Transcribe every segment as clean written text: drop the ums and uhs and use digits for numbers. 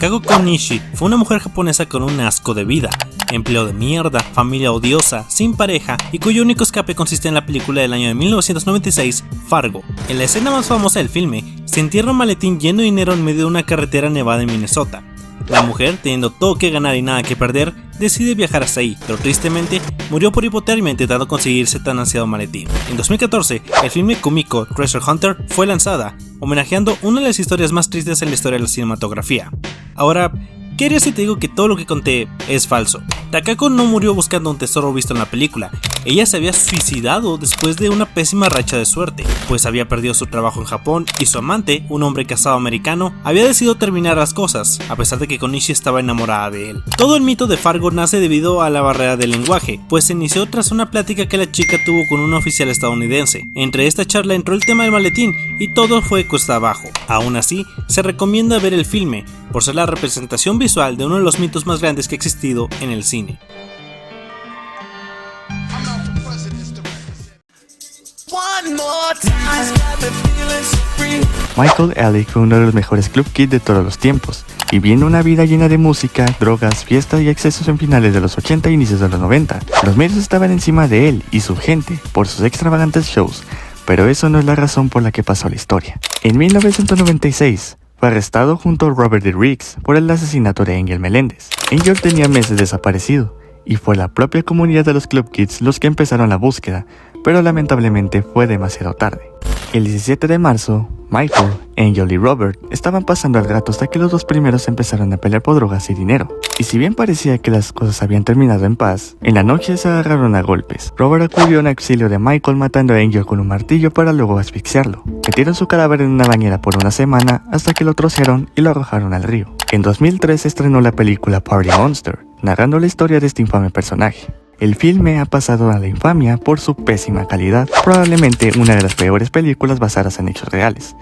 Takako Konishi fue una mujer japonesa con un asco de vida, empleo de mierda, familia odiosa, sin pareja y cuyo único escape consiste en la película del año de 1996, Fargo. En la escena más famosa del filme, se entierra un maletín lleno de dinero en medio de una carretera nevada en Minnesota. La mujer, teniendo todo que ganar y nada que perder, decide viajar hasta ahí, pero tristemente murió por hipotermia intentando conseguirse tan ansiado maletín. En 2014, el filme Kumiko Treasure Hunter fue lanzada, homenajeando una de las historias más tristes en la historia de la cinematografía. Ahora, ¿qué harías si te digo que todo lo que conté es falso? Takako no murió buscando un tesoro visto en la película. Ella se había suicidado después de una pésima racha de suerte, pues había perdido su trabajo en Japón y su amante, un hombre casado americano, había decidido terminar las cosas, a pesar de que Konishi estaba enamorada de él. Todo el mito de Fargo nace debido a la barrera del lenguaje, pues se inició tras una plática que la chica tuvo con un oficial estadounidense. Entre esta charla entró el tema del maletín y todo fue cuesta abajo. Aún así, se recomienda ver el filme, por ser la representación visual de uno de los mitos más grandes que ha existido en el cine. Michael Ehrlich fue uno de los mejores club kids de todos los tiempos, viviendo una vida llena de música, drogas, fiestas y excesos en finales de los 80 e inicios de los 90. Los medios estaban encima de él y su gente por sus extravagantes shows, pero eso no es la razón por la que pasó la historia. En 1996, fue arrestado junto a Robert D. Riggs por el asesinato de Angel Meléndez. Angel tenía meses desaparecido, y fue la propia comunidad de los Club Kids los que empezaron la búsqueda, pero lamentablemente fue demasiado tarde. El 17 de marzo, Michael, Angel y Robert estaban pasando al rato hasta que los dos primeros empezaron a pelear por drogas y dinero. Y si bien parecía que las cosas habían terminado en paz, en la noche se agarraron a golpes. Robert acudió en auxilio de Michael matando a Angel con un martillo para luego asfixiarlo. Metieron su cadáver en una bañera por una semana hasta que lo trocearon y lo arrojaron al río. En 2003 se estrenó la película Party Monster, narrando la historia de este infame personaje. El filme ha pasado a la infamia por su pésima calidad, probablemente una de las peores películas basadas en hechos reales.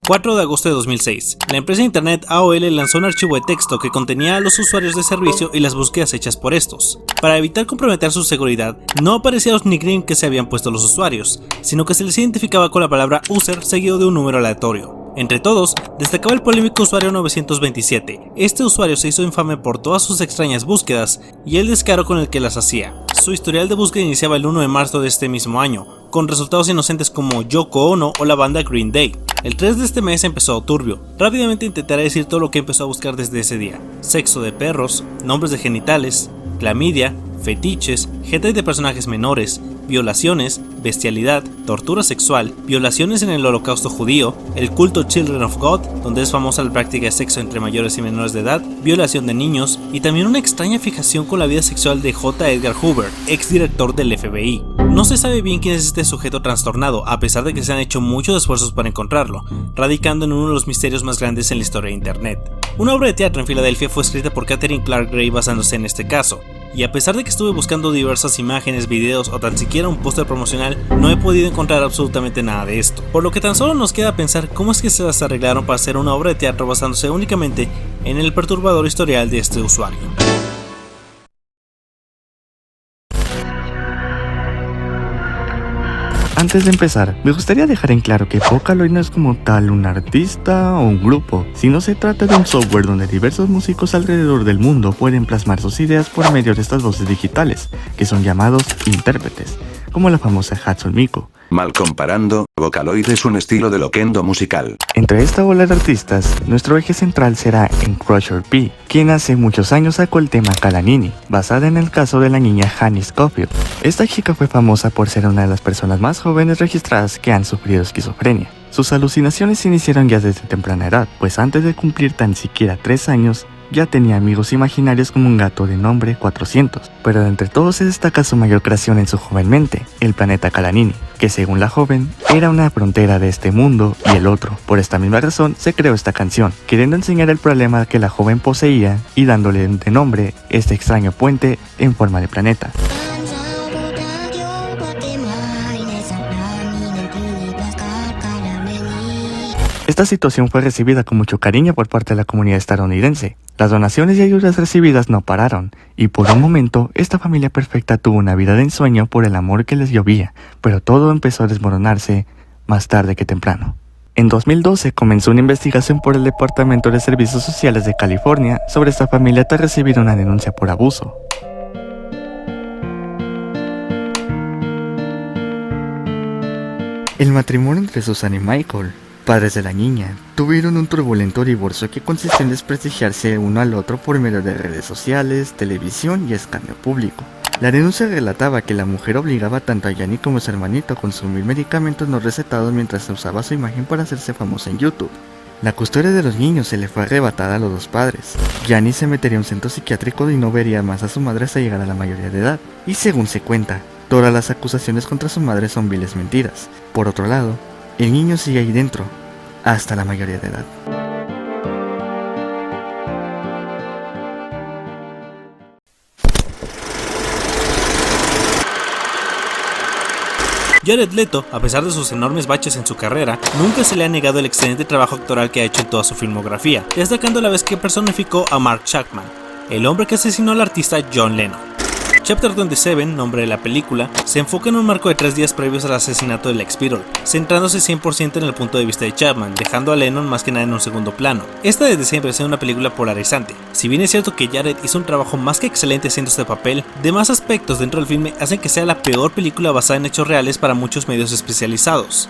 ...4 de agosto de 2006, la empresa de internet AOL lanzó un archivo de texto que contenía a los usuarios de servicio y las búsquedas hechas por estos. Para evitar comprometer su seguridad, no aparecían los nicknames que se habían puesto los usuarios, sino que se les identificaba con la palabra user seguido de un número aleatorio. Entre todos, destacaba el polémico usuario 927. Este usuario se hizo infame por todas sus extrañas búsquedas y el descaro con el que las hacía. Su historial de búsqueda iniciaba el 1 de marzo de este mismo año, con resultados inocentes como Yoko Ono o la banda Green Day. El 3 de este mes empezó turbio. Rápidamente intentaré decir todo lo que empezó a buscar desde ese día: sexo de perros, nombres de genitales, clamidia, fetiches, hentai de personajes menores, violaciones, bestialidad, tortura sexual, violaciones en el holocausto judío, el culto Children of God, donde es famosa la práctica de sexo entre mayores y menores de edad, violación de niños y también una extraña fijación con la vida sexual de J. Edgar Hoover, ex director del FBI. No se sabe bien quién es este sujeto trastornado, a pesar de que se han hecho muchos esfuerzos para encontrarlo, radicando en uno de los misterios más grandes en la historia de internet. Una obra de teatro en Filadelfia fue escrita por Catherine Clark Gray basándose en este caso, y a pesar de que estuve buscando diversas imágenes, videos o tan siquiera un póster promocional, no he podido encontrar absolutamente nada de esto. Por lo que tan solo nos queda pensar cómo es que se las arreglaron para hacer una obra de teatro basándose únicamente en el perturbador historial de este usuario. Antes de empezar, me gustaría dejar en claro que Vocaloid no es como tal un artista o un grupo, sino se trata de un software donde diversos músicos alrededor del mundo pueden plasmar sus ideas por medio de estas voces digitales, que son llamados intérpretes, como la famosa Hatsune Miku. Mal comparando, Vocaloid es un estilo de loquendo musical. Entre esta bola de artistas, nuestro eje central será en Crusher P, quien hace muchos años sacó el tema Kalanini, basada en el caso de la niña Hanny Scofield. Esta chica fue famosa por ser una de las personas más jóvenes registradas que han sufrido esquizofrenia. Sus alucinaciones se iniciaron ya desde temprana edad, pues antes de cumplir tan siquiera 3 años, ya tenía amigos imaginarios como un gato de nombre 400, pero de entre todos se destaca su mayor creación en su joven mente, el planeta Kalanini, que según la joven, era una frontera de este mundo y el otro. Por esta misma razón se creó esta canción, queriendo enseñar el problema que la joven poseía y dándole de nombre este extraño puente en forma de planeta. Esta situación fue recibida con mucho cariño por parte de la comunidad estadounidense. Las donaciones y ayudas recibidas no pararon, y por un momento esta familia perfecta tuvo una vida de ensueño por el amor que les llovía, pero todo empezó a desmoronarse más tarde que temprano. En 2012 comenzó una investigación por el Departamento de Servicios Sociales de California sobre esta familia tras recibir una denuncia por abuso. El matrimonio entre Susan y Michael, padres de la niña, tuvieron un turbulento divorcio que consistió en desprestigiarse uno al otro por medio de redes sociales, televisión y escarnio público. La denuncia relataba que la mujer obligaba tanto a Gianni como a su hermanito a consumir medicamentos no recetados mientras usaba su imagen para hacerse famosa en YouTube. La custodia de los niños se le fue arrebatada a los dos padres. Gianni se metería a un centro psiquiátrico y no vería más a su madre hasta llegar a la mayoría de edad. Y según se cuenta, todas las acusaciones contra su madre son viles mentiras. Por otro lado, el niño sigue ahí dentro, hasta la mayoría de edad. Jared Leto, a pesar de sus enormes baches en su carrera, nunca se le ha negado el excelente trabajo actoral que ha hecho en toda su filmografía, destacando la vez que personificó a Mark Chapman, el hombre que asesinó al artista John Lennon. Chapter 27, nombre de la película, se enfoca en un marco de 3 días previos al asesinato del ex-Beatle, centrándose 100% en el punto de vista de Chapman, dejando a Lennon más que nada en un segundo plano. Esta desde siempre ha sido una película polarizante. Si bien es cierto que Jared hizo un trabajo más que excelente haciendo este papel, demás aspectos dentro del filme hacen que sea la peor película basada en hechos reales para muchos medios especializados.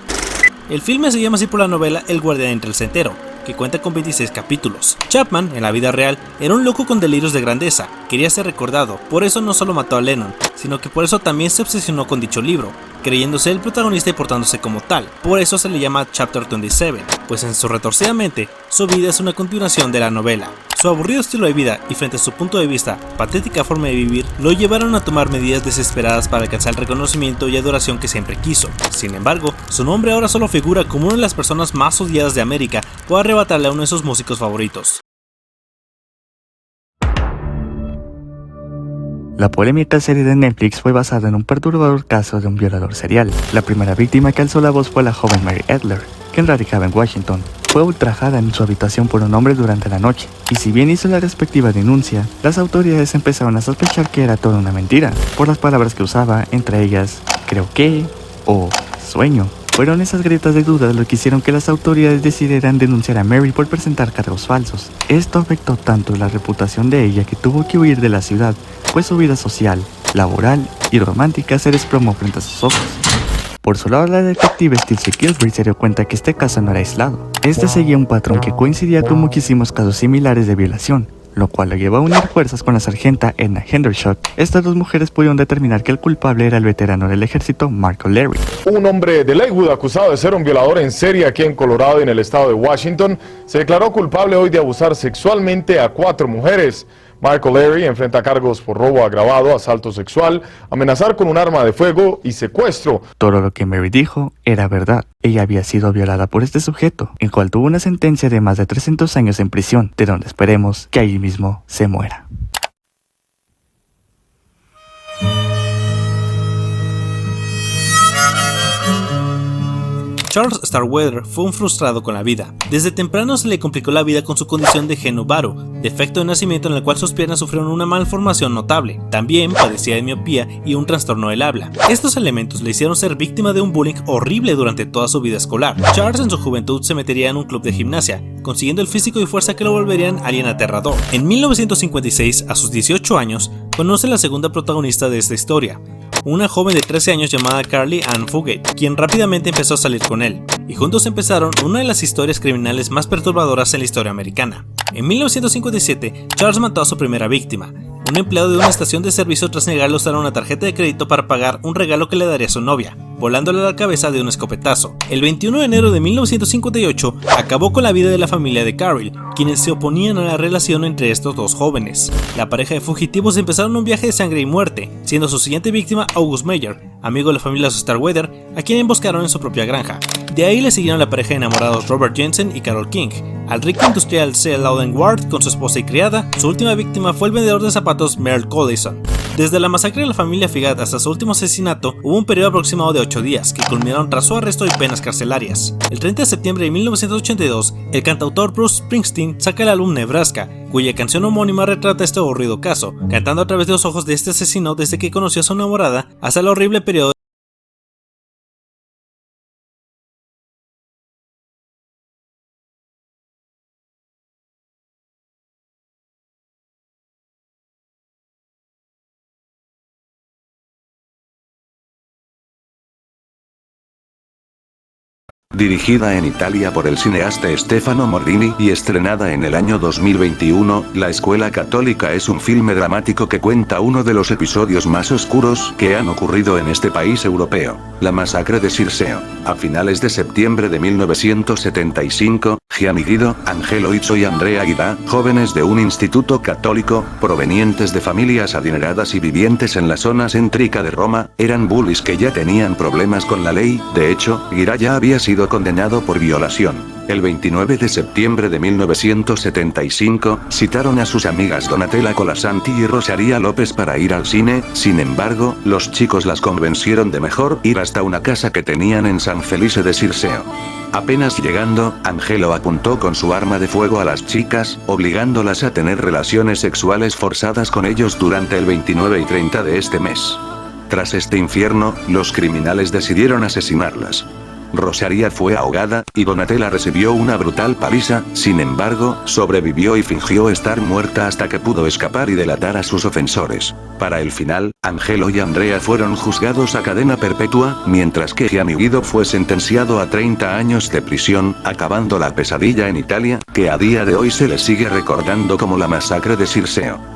El filme se llama así por la novela El guardián entre el centeno, que cuenta con 26 capítulos. Chapman, en la vida real, era un loco con delirios de grandeza, quería ser recordado, por eso no solo mató a Lennon, sino que por eso también se obsesionó con dicho libro, creyéndose el protagonista y portándose como tal, por eso se le llama Chapter 27, pues en su retorcida mente, su vida es una continuación de la novela. Su aburrido estilo de vida y frente a su punto de vista, patética forma de vivir, lo llevaron a tomar medidas desesperadas para alcanzar el reconocimiento y adoración que siempre quiso. Sin embargo, su nombre ahora solo figura como una de las personas más odiadas de América por arrebatarle a uno de sus músicos favoritos. La polémica serie de Netflix fue basada en un perturbador caso de un violador serial. La primera víctima que alzó la voz fue la joven Mary Adler, quien radicaba en Washington. Fue ultrajada en su habitación por un hombre durante la noche, y si bien hizo la respectiva denuncia, las autoridades empezaron a sospechar que era toda una mentira, por las palabras que usaba, entre ellas, creo que, o sueño. Fueron esas grietas de dudas lo que hicieron que las autoridades decidieran denunciar a Mary por presentar cargos falsos. Esto afectó tanto la reputación de ella que tuvo que huir de la ciudad, pues su vida social, laboral y romántica se desplomó frente a sus ojos. Por su lado, la detective Stacey Gilbert se dio cuenta que este caso no era aislado. Este seguía un patrón que coincidía con muchísimos casos similares de violación, lo cual lo llevó a unir fuerzas con la sargenta Edna Hendershot. Estas dos mujeres pudieron determinar que el culpable era el veterano del ejército Mark O'Leary. Un hombre de Lakewood acusado de ser un violador en serie aquí en Colorado y en el estado de Washington se declaró culpable hoy de abusar sexualmente a 4 mujeres. Mark O'Leary enfrenta cargos por robo agravado, asalto sexual, amenazar con un arma de fuego y secuestro. Todo lo que Mary dijo era verdad. Ella había sido violada por este sujeto, el cual tuvo una sentencia de más de 300 años en prisión, de donde esperemos que ahí mismo se muera. Charles Starkweather fue un frustrado con la vida. Desde temprano se le complicó la vida con su condición de Genu-Baru, defecto de nacimiento en el cual sus piernas sufrieron una malformación notable. También padecía de miopía y un trastorno del habla. Estos elementos le hicieron ser víctima de un bullying horrible durante toda su vida escolar. Charles en su juventud se metería en un club de gimnasia, consiguiendo el físico y fuerza que lo volverían alguien aterrador. En 1956, a sus 18 años, conoce a la segunda protagonista de esta historia, una joven de 13 años llamada Carly Ann Fugate, quien rápidamente empezó a salir con él, y juntos empezaron una de las historias criminales más perturbadoras en la historia americana. En 1957, Charles mató a su primera víctima, un empleado de una estación de servicio tras negarle usar una tarjeta de crédito para pagar un regalo que le daría a su novia, volándole a la cabeza de un escopetazo. El 21 de enero de 1958 acabó con la vida de la familia de Carol, quienes se oponían a la relación entre estos dos jóvenes. La pareja de fugitivos empezaron un viaje de sangre y muerte, siendo su siguiente víctima August Meyer, amigo de la familia Starkweather, a quien emboscaron en su propia granja. De ahí le siguieron la pareja de enamorados Robert Jensen y Carol King, al rico industrial C. Loudon Ward con su esposa y criada. Su última víctima fue el vendedor de zapatos Merle Collison. Desde la masacre de la familia Figat hasta su último asesinato, hubo un periodo aproximado de 8 días, que culminaron tras su arresto y penas carcelarias. El 30 de septiembre de 1982, el cantautor Bruce Springsteen saca el álbum Nebraska, cuya canción homónima retrata este aburrido caso, cantando a través de los ojos de este asesino desde que conoció a su enamorada hasta el horrible periodo Dirigida en Italia por el cineasta Stefano Mordini y estrenada en el año 2021, La Escuela Católica es un filme dramático que cuenta uno de los episodios más oscuros que han ocurrido en este país europeo, la masacre de Circeo. A finales de septiembre de 1975, Gianni Guido, Angelo Izzo y Andrea Guida, jóvenes de un instituto católico, provenientes de familias adineradas y vivientes en la zona céntrica de Roma, eran bullies que ya tenían problemas con la ley. De hecho, Guida ya había sido condenado por violación. El 29 de septiembre de 1975, citaron a sus amigas Donatella Colasanti y Rosaria López para ir al cine. Sin embargo, los chicos las convencieron de mejor ir hasta una casa que tenían en San Felice de Circeo. Apenas llegando, Angelo apuntó con su arma de fuego a las chicas, obligándolas a tener relaciones sexuales forzadas con ellos durante el 29 y 30 de este mes. Tras este infierno, los criminales decidieron asesinarlas. Rosaria fue ahogada, y Donatella recibió una brutal paliza. Sin embargo, sobrevivió y fingió estar muerta hasta que pudo escapar y delatar a sus ofensores. Para el final, Angelo y Andrea fueron juzgados a cadena perpetua, mientras que Gianni Guido fue sentenciado a 30 años de prisión, acabando la pesadilla en Italia, que a día de hoy se le sigue recordando como la masacre de Circeo.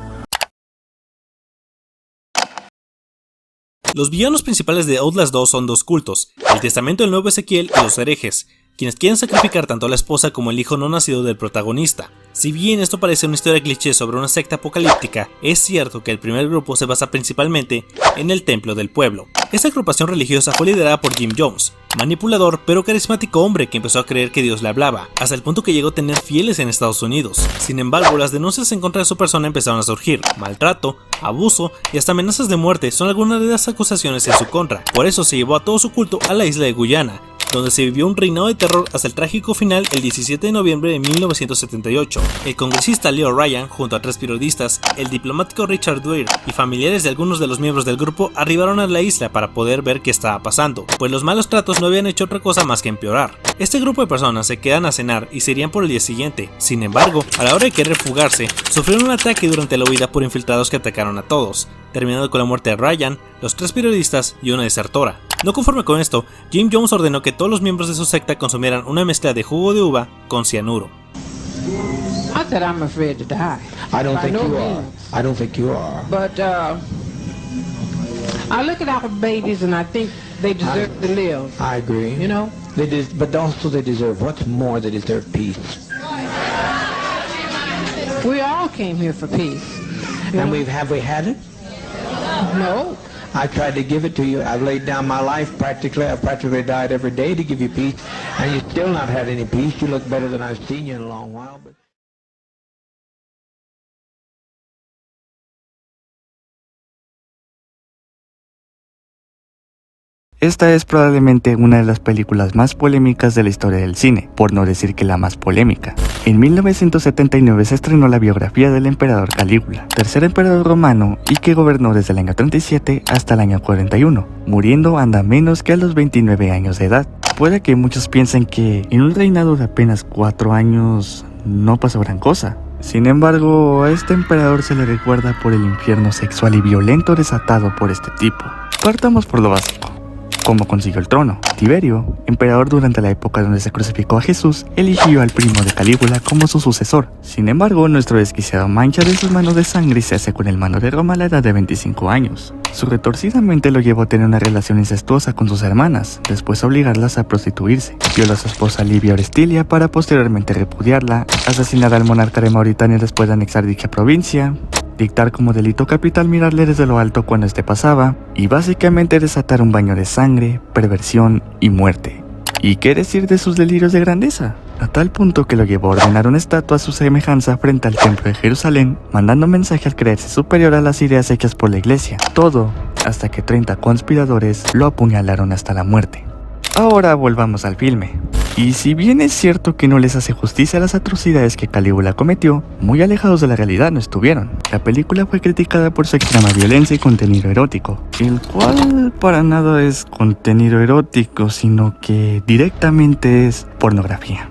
Los villanos principales de Outlast 2 son dos cultos, el Testamento del Nuevo Ezequiel y los herejes, quienes quieren sacrificar tanto a la esposa como el hijo no nacido del protagonista. Si bien esto parece una historia cliché sobre una secta apocalíptica, es cierto que el primer grupo se basa principalmente en el templo del pueblo. Esta agrupación religiosa fue liderada por Jim Jones, manipulador pero carismático hombre que empezó a creer que Dios le hablaba, hasta el punto que llegó a tener fieles en Estados Unidos. Sin embargo, las denuncias en contra de su persona empezaron a surgir. Maltrato, abuso y hasta amenazas de muerte son algunas de las acusaciones en su contra. Por eso se llevó a todo su culto a la isla de Guyana, donde se vivió un reinado de terror hasta el trágico final el 17 de noviembre de 1978. El congresista Leo Ryan, junto a 3 periodistas, el diplomático Richard Dwyer y familiares de algunos de los miembros del grupo arribaron a la isla para poder ver qué estaba pasando, pues los malos tratos no habían hecho otra cosa más que empeorar. Este grupo de personas se quedan a cenar y se irían por el día siguiente. Sin embargo, a la hora de querer fugarse, sufrieron un ataque durante la huida por infiltrados que atacaron a todos, terminando con la muerte de Ryan, los 3 periodistas y una desertora. No conforme con esto, Jim Jones ordenó que todos los miembros de su secta consumieran una mezcla de jugo de uva con cianuro. I said I'm afraid to die. I don't By think no you are. means. I don't think you are. But I look at our babies and I think they deserve to live. I agree. You know? But also they deserve, what's more, they deserve peace. We all came here for peace. You And know? have we had it? No. I tried to give it to you. I've laid down my life practically. I've practically died every day to give you peace. And you still not had any peace. You look better than I've seen you in a long while. But Esta es probablemente una de las películas más polémicas de la historia del cine, por no decir que la más polémica. En 1979 se estrenó la biografía del emperador Calígula, tercer emperador romano y que gobernó desde el año 37 hasta el año 41, muriendo anda menos que a los 29 años de edad. Puede que muchos piensen que en un reinado de apenas 4 años no pasó gran cosa. Sin embargo, a este emperador se le recuerda por el infierno sexual y violento desatado por este tipo. Partamos por lo básico. ¿Cómo consiguió el trono? Tiberio, emperador durante la época donde se crucificó a Jesús, eligió al primo de Calígula como su sucesor. Sin embargo, nuestro desquiciado mancha de sus manos de sangre y se hace con el mando de Roma a la edad de 25 años. Su retorcida mente lo llevó a tener una relación incestuosa con sus hermanas, después obligarlas a prostituirse. Violó a su esposa Livia Orestilia para posteriormente repudiarla, asesinar al monarca de Mauritania después de anexar dicha provincia, dictar como delito capital mirarle desde lo alto cuando este pasaba, y básicamente desatar un baño de sangre, perversión y muerte. ¿Y qué decir de sus delirios de grandeza? A tal punto que lo llevó a ordenar una estatua a su semejanza frente al templo de Jerusalén, mandando un mensaje al creerse superior a las ideas hechas por la iglesia. Todo hasta que 30 conspiradores lo apuñalaron hasta la muerte. Ahora volvamos al filme. Y si bien es cierto que no les hace justicia a las atrocidades que Calígula cometió, muy alejados de la realidad no estuvieron. La película fue criticada por su extrema violencia y contenido erótico, el cual para nada es contenido erótico, sino que directamente es pornografía.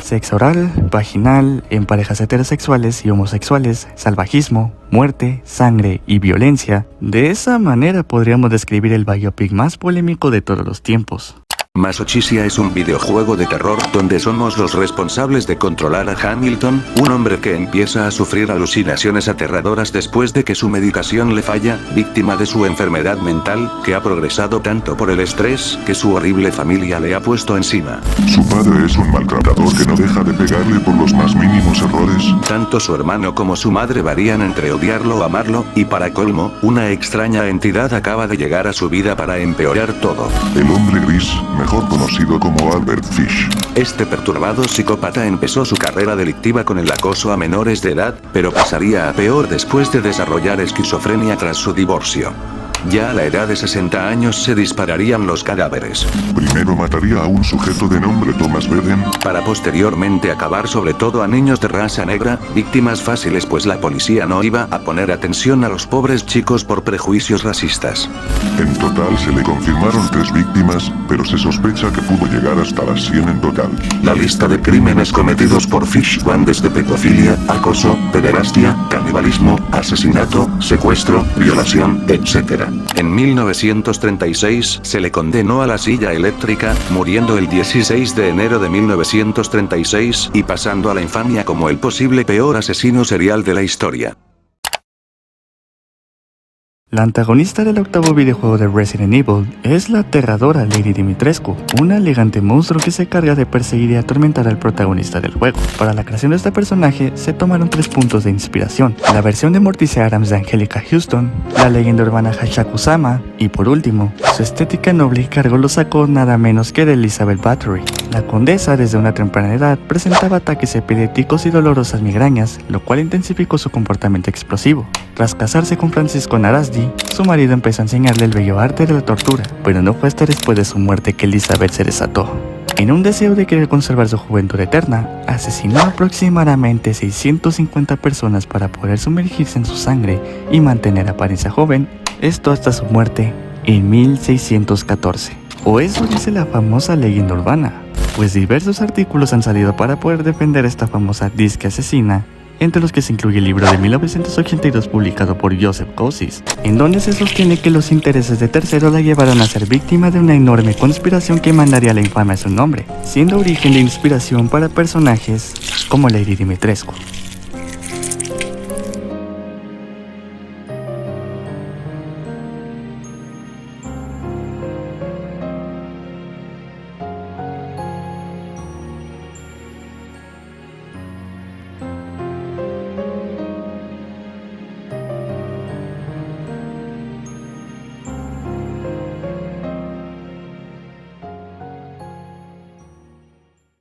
Sexo oral, vaginal, en parejas heterosexuales y homosexuales, salvajismo, muerte, sangre y violencia. De esa manera podríamos describir el biopic más polémico de todos los tiempos. Masochisia es un videojuego de terror donde somos los responsables de controlar a Hamilton, un hombre que empieza a sufrir alucinaciones aterradoras después de que su medicación le falla, víctima de su enfermedad mental, que ha progresado tanto por el estrés que su horrible familia le ha puesto encima. Su padre es un maltratador que no deja de pegarle por los más mínimos errores. Tanto su hermano como su madre varían entre odiarlo o amarlo, y para colmo, una extraña entidad acaba de llegar a su vida para empeorar todo. El hombre gris, mejor conocido como Albert Fish. Este perturbado psicópata empezó su carrera delictiva con el acoso a menores de edad, pero pasaría a peor después de desarrollar esquizofrenia tras su divorcio. Ya a la edad de 60 años se dispararían los cadáveres. Primero mataría a un sujeto de nombre Thomas Beden, para posteriormente acabar sobre todo a niños de raza negra, víctimas fáciles pues la policía no iba a poner atención a los pobres chicos por prejuicios racistas. En total se le confirmaron 3 víctimas, pero se sospecha que pudo llegar hasta las 100 en total. La lista de crímenes cometidos por Fish van desde pedofilia, acoso, pederastia, canibalismo, asesinato, secuestro, violación, etc. En 1936 se le condenó a la silla eléctrica, muriendo el 16 de enero de 1936 y pasando a la infamia como el posible peor asesino serial de la historia. La antagonista del octavo videojuego de Resident Evil es la aterradora Lady Dimitrescu, una elegante monstruo que se encarga de perseguir y atormentar al protagonista del juego. Para la creación de este personaje se tomaron 3 puntos de inspiración: la versión de Morticia Addams de Angelica Houston, la leyenda urbana Hachaku-sama y por último, su estética noble y cargo lo sacó nada menos que de Elizabeth Bathory. La condesa desde una temprana edad presentaba ataques epilépticos y dolorosas migrañas, lo cual intensificó su comportamiento explosivo. Tras casarse con Francisco Narasdi, su marido empezó a enseñarle el bello arte de la tortura, pero no fue hasta después de su muerte que Elizabeth se desató. En un deseo de querer conservar su juventud eterna, asesinó aproximadamente 650 personas para poder sumergirse en su sangre y mantener apariencia joven, esto hasta su muerte en 1614. O eso dice la famosa leyenda urbana, pues diversos artículos han salido para poder defender esta famosa disque asesina, entre los que se incluye el libro de 1982 publicado por Joseph Coussis, en donde se sostiene que los intereses de terceros la llevaron a ser víctima de una enorme conspiración que mandaría la infamia a su nombre, siendo origen de inspiración para personajes como Lady Dimitrescu.